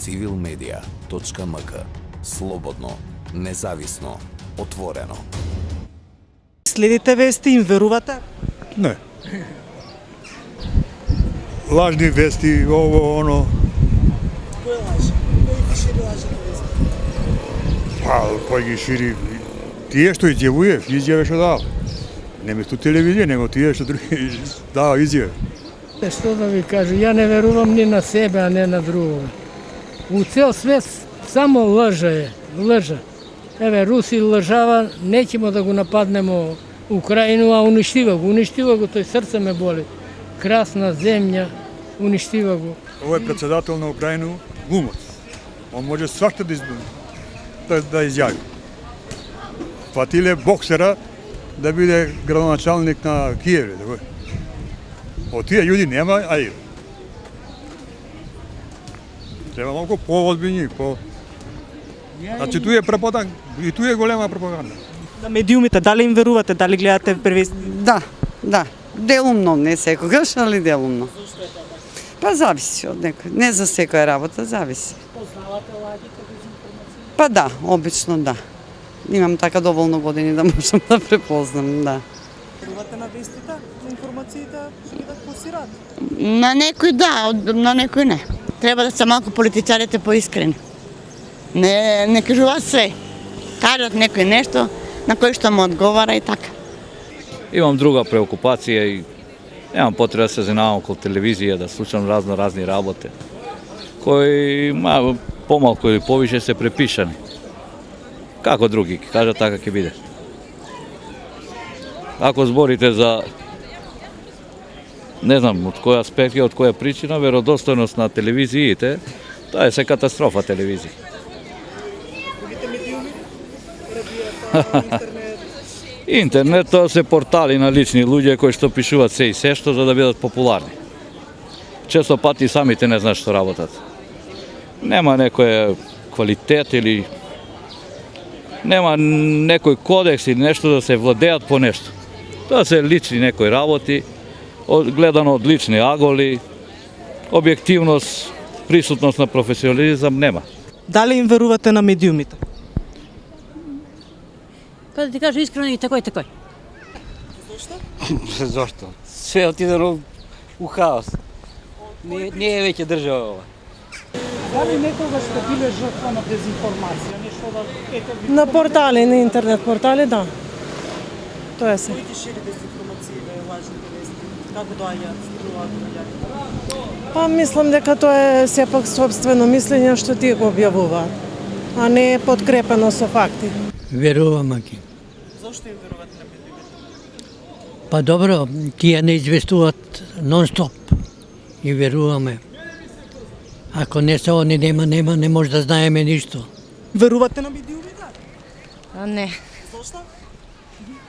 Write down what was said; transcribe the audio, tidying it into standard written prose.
civilmedia.mk. Slobodno, независно, отворено. Следите вести, им верувате? Ne. Lažni vesti, ovo, ono. Кој лаже? Кој ги шири лажните вести? Pa, koji ги širi? Tije što izjavuješ, izjave što dao. Ne mesto televizije, nego tije što drugi dao izjave. Što da vi kažu, ja ne verujem ni na sebe, a ne na drugoga. U ceo svet samo laže. Evo, Rusi lažava, nećemo da go napadnemo Ukrajinu, a uništiva go, to je srce me boli. Krasna zemlja, uništiva go. Ovo je predsjedatel na Ukrajinu, glumac. On može svašta da izjavi. Hvatile boksera da bude gradonačelnik na Kijevu. Od tije ljudi nema, a i. Treba малко по-озбилни, Значи tu je пропаганда, и tu je голема пропаганда. На медиумите, дали им верувате, дали гледате превести? Да. Делумно, не секогаш, али делумно. Па зависи од некој. Не за секоја работа, зависи. Познавате лагите без информации? Па да, обично да. Имам така доволно години да можам да препознам, да. Верувате на вестите, на информациите, што ги да пласираат? На некој да, на некој не. Треба да се малку политичарите поискрени. Не кажуваат све. Кажат некој нешто на кој што му одговара и така. Imam druga preokupacija i nemam potrebe da se zanimam oko televizije, da slušam razne rabote koji pomalko ili poviše se prepišani. Kako drugi, kaže tako je bide. Ako zborite za, ne znam od koja aspekta, od koja pričina, verodostojnost na televiziji, to je se katastrofa televiziji. Другите медиуми? Радио, интернет? Internet, to se portali na lični ljudi koji što pišuvat sve i sve što za da bidat popularni. Često pati samite ne znaš što rabotat. Nema nekoje kvalitet ili nema nekoj kodeks ili nešto da se vladejat po nešto. To se lični nekoj raboti, gledano od lične agoli, objektivnost, prisutnost na profesionalizam nema. Дали им верувате на медиумите? Pa da ti kažem iskreno i tako. Zašto? Sve otidalo u haos. Nije veća država ova. Da li nekoga ste bile žrtva na dezinformacija? Nešto da... На портали, на интернет портали, да. Тоа се. Кој ги шири дезинформации, лажните вести? Како доаѓаат, стигнуваат до луѓето? Па мислам дека тоа е сепак собствено мислење што тие го објавуваат, а не е подкрепено со факти. Верувам ги. Зошто им верувате на медиумите? Па добро, тие не известуваат нон-стоп и веруваме. Ако не се они не може да знаеме ништо. Верувате на медиумите? Ne. Зошто?